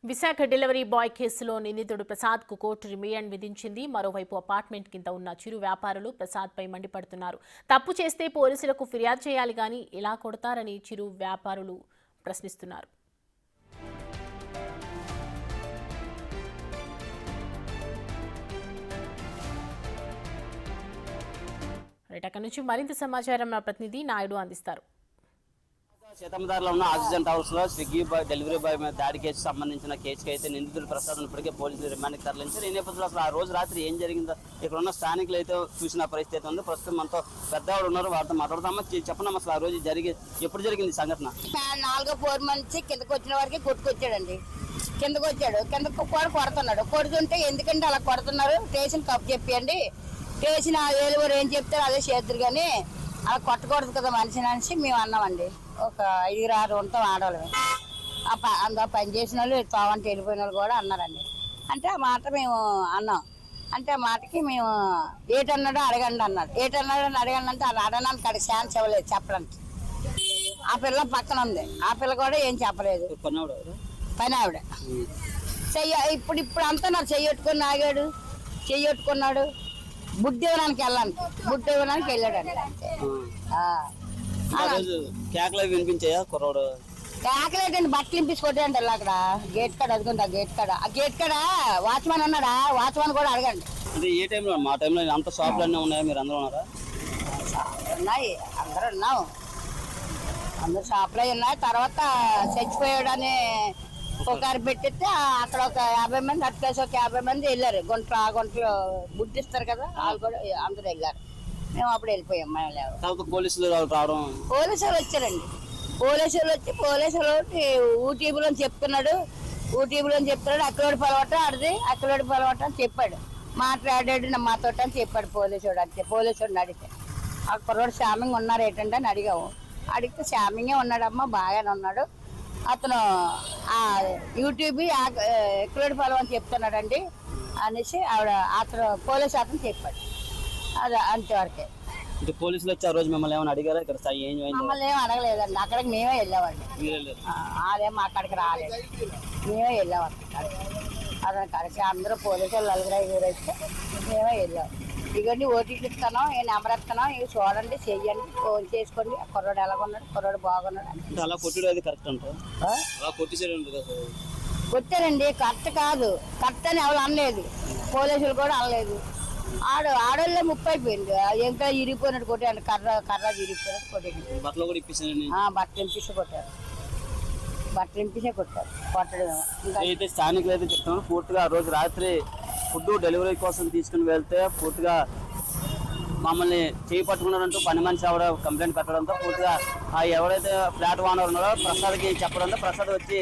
Visakha delivery boy కేసులో నిందితుడు ప్రసాద్కు court remand విధించింది. మరోవైపు అపార్ట్మెంట్ కింద ఉన్న చిరు వ్యాపారులు ప్రసాద్పై మండిపడుతున్నారు. తప్పు చేస్తే పోలీసులకు ఫిర్యాదు చేయాలి గాని ఇలా కొడతారని చిరు వ్యాపారులు ప్రశ్నిస్తున్నారు. అక్కడి నుంచి మరింత సమాచారం మా ప్రతినిధి నాయుడు అందిస్తారు. సీతమ్మదారిలో ఉన్న ఆక్సిజన్ టవర్స్ లో స్విగ్గీ బాయ్ డెలివరీ బాయ్ మీద దాడి కేసు సంబంధించిన కేసుకి అయితే నిందితుడు ప్రసాద్ ఇప్పటికే పోలీసులు రిమాండ్కి తరలించారు. ఈ నేపథ్యంలో అసలు ఆ రోజు రాత్రి ఏం జరిగిందో ఇక్కడ ఉన్న స్థానికులు అయితే చూసిన పరిస్థితి ఉంది. ప్రస్తుతం మనతో పెద్దవాడు ఉన్నారు, వారితో మాట్లాడదామా. చెప్పండి అసలు ఆ రోజు ఎప్పుడు జరిగింది సంఘటన? 4వ ఫ్లోర్ నుంచి కిందకు వచ్చిన వారికి కొట్టుకొచ్చాడండి. కిందకు వచ్చాడు, కిందకు కూడా కొడుతున్నాడు. కొడుతుంటే ఎందుకంటే అలా కొడుతున్నారు, స్టేషన్ కప్పు చెప్పండి, స్టేషన్ ఏలుగురు ఏం చెప్తారో అదే చేద్దరు కానీ అలా కొట్టకూడదు కదా మనిషిని అనేసి మేము అన్నామండి. ఒక 5-6 ఉంటాం ఆడవాళ్ళమే. అందులో పని చేసిన వాళ్ళు తోవంటి వెళ్ళిపోయిన వాళ్ళు కూడా అన్నారండి. అంటే ఆ మాట మేము అన్నాం. అంటే ఆ మాటకి మేము ఏటన్నాడో అడగండి అన్నాడు. ఏటన్నాడో అడగండి అంటే అది అడగడానికి అక్కడ ఛాన్స్ ఇవ్వలేదు చెప్పడానికి. ఆ పిల్ల పక్కన ఉంది, ఆ పిల్ల కూడా ఏం చెప్పలేదు. పని ఆవిడ ఇప్పుడు అంతా నాకు చెయ్యొట్టుకొని ఆగాడు, చెయ్యొట్టుకున్నాడు. బుద్ధి ఇవ్వడానికి వెళ్ళాడండి. కేకలేటండి, బట్టలు ఇంపించుకోండి. అక్కడ గేట్ కాడ అదుకుంటా, గేట్ కాడ ఆ గేట్ కాడ వాచ్మెన్ ఉన్నాడా, వాచ్మెన్ కూడా అడగండి. ఏ టైంలో మా టైంలో అంత షాపులు అన్నీ ఉన్నాయా? మీరు అందరూ ఉన్నారా? ఉన్నాయి, అందరూ ఉన్నాం. అందరు షాపులో ఉన్నాయి. తర్వాత చచ్చిపోయాడని పుకారు పెట్టితే అక్కడ ఒక 50 మంది, అట్లేసి ఒక 50 మంది వెళ్ళారు. గుంటలో బుద్ధిస్తారు కదా, వాళ్ళు కూడా అందరూ వెళ్ళారు. మేము అప్పుడు వెళ్ళిపోయాం. పోలీసులు వచ్చారండి. పోలీసులు వచ్చి ఊటీబులో చెప్తున్నాడు, అక్కలోడి పొలవట ఆడిది, అక్కలోడి పొలవట అని చెప్పాడు. మాట్లాడాడు మాతో అని చెప్పాడు పోలీసుడు. అంతే పోలీసుడిని అడిగితే ఆ కుర్రోడు శామింగ్ ఉన్నారు ఏంటంటే అని అడిగాము. అడిగితే శామింగే ఉన్నాడమ్మా, బాగానే ఉన్నాడు. అతను యూట్యూబ్ ఎక్కలోడి పొలం అని చెప్తున్నాడండి అనేసి అతను పోలీసు అతను చెప్పాడు. అది అంతవరకే. పోలీసులు వచ్చి ఆ రోజు మిమ్మల్ని ఏమైనా అడిగారా? ఇక్కడ మమ్మల్ని ఏం అడగలేదండి. అక్కడికి మేమే వెళ్ళామండి. అదేమో అక్కడికి రాలేదు, మేమే వెళ్ళాం. అతని కడికి అందరూ పోలీసులు 4-5 వస్తే మేమే వెళ్ళాం. ఇదిగోండి ఓటీపీ ఇస్తాను, ఈ నెంబర్ ఇస్తాను, ఇవి చూడండి, చెయ్యండి, ఫోన్ చేసుకోండి. కుర్రోడు ఎలాగున్నాడు, కుర్రోడు బాగున్నాడు. కొట్టారండి, కరెక్ట్ కాదు. కరెక్ట్ అని ఎవరు అనలేదు, పోలీసులు కూడా అనలేదు. ఆడోళ్ళే 30 అయిపోయింది. ఇంకా ఇరిగిపోయినట్టు కొట్టాడు, కర్ర ఇరిగిపోయినట్టు కొట్టాడు. బట్టలు ఇంపిస్తే కొట్టారు, బట్టలు ఇంపిస్తే కొట్టారు. కొట్టడం స్థానికులు అయితే చెప్తున్నాను. పూర్తిగా ఆ రోజు రాత్రి ఫుడ్ డెలివరీ కోసం తీసుకుని వెళ్తే పూర్తిగా మమ్మల్ని చేయి పట్టుకున్నారంటూ పని మనిషి ఆవిడ కంప్లైంట్ పెట్టడంతో పూర్తిగా ఎవరైతే ఫ్లాట్ ఓనర్ ఉన్నారో ప్రసాద్కి చెప్పడంతో ప్రసాద్ వచ్చి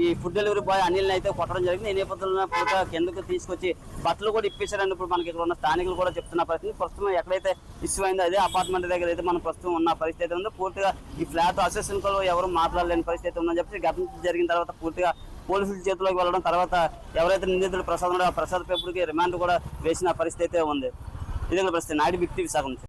ఈ ఫుడ్ డెలివరీ బాయ్ అనిల్ని అయితే కొట్టడం జరిగింది. ఈ నేపథ్యంలో పూర్తిగా కిందకు తీసుకొచ్చి బట్టలు కూడా ఇప్పించారని ఇప్పుడు మనకి ఇక్కడ ఉన్న స్థానికులు కూడా చెప్తున్న పరిస్థితి. ప్రస్తుతం ఎక్కడైతే ఇష్యూ అయిందో అదే అపార్ట్మెంట్ దగ్గర అయితే మనం ప్రస్తుతం ఉన్న పరిస్థితి ఉందో. పూర్తిగా ఈ ఫ్లాట్ అసోసియేషన్తో ఎవరు మాట్లాడలేని పరిస్థితి ఉందని చెప్పి గతం జరిగిన తర్వాత పూర్తిగా పోలీసుల చేతిలోకి వెళ్ళడం, తర్వాత ఎవరైతే నిందితుడు ప్రసాద్ ఉన్నాడో ఆ ప్రసాద్ పేపర్కి రిమాండ్ కూడా వేసిన పరిస్థితి అయితే ఉంది. ఇదే పరిస్థితి. నాయుడు బిగ్ టీవీ విశాఖ నుంచి.